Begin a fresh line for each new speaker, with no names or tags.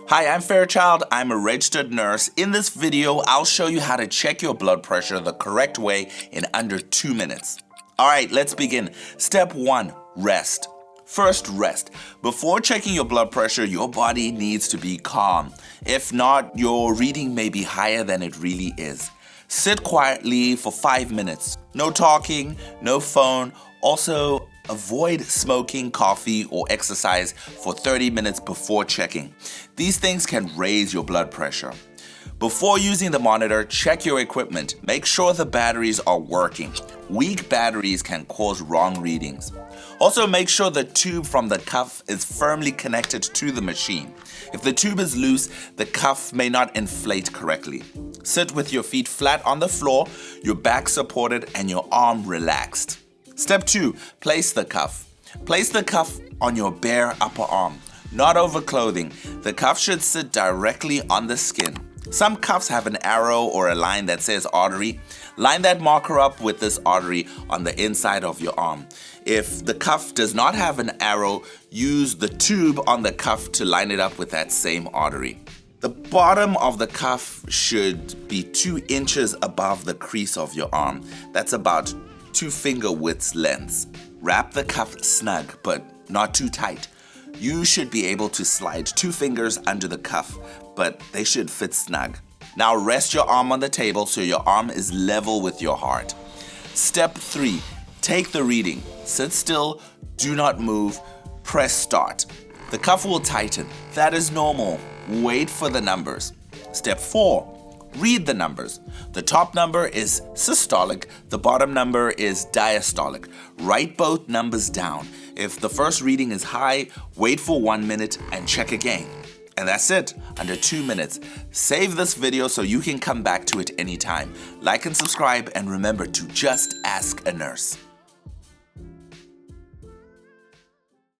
Hi, I'm Fairchild. I'm a registered nurse. In this video, I'll show you how to check your blood pressure the correct way in under 2 minutes. All right, let's begin. Step 1, rest. First, rest. Before checking your blood pressure, your body needs to be calm. If not, your reading may be higher than it really is. Sit quietly for 5 minutes. No talking, no phone. Also, avoid smoking, coffee, or exercise for 30 minutes before checking. These things can raise your blood pressure. Before using the monitor, check your equipment. Make sure the batteries are working. Weak batteries can cause wrong readings. Also, make sure the tube from the cuff is firmly connected to the machine. If the tube is loose, the cuff may not inflate correctly. Sit with your feet flat on the floor, your back supported, and your arm relaxed. Step 2, place the cuff. Place the cuff on your bare upper arm, not over clothing. The cuff should sit directly on the skin. Some cuffs have an arrow or a line that says artery. Line that marker up with this artery on the inside of your arm. If the cuff does not have an arrow, use the tube on the cuff to line it up with that same artery. The bottom of the cuff should be 2 inches above the crease of your arm. That's about 2 finger widths lengths. Wrap the cuff snug, but not too tight. You should be able to slide 2 fingers under the cuff, but they should fit snug. Now rest your arm on the table so your arm is level with your heart. Step 3, take the reading. Sit still, do not move, press start. The cuff will tighten. That is normal. Wait for the numbers. Step 4, read the numbers. The top number is systolic, the bottom number is diastolic. Write both numbers down. If the first reading is high, wait for 1 minute and check again. And that's it, under 2 minutes. Save this video so you can come back to it anytime. Like and subscribe, and remember to just ask a nurse.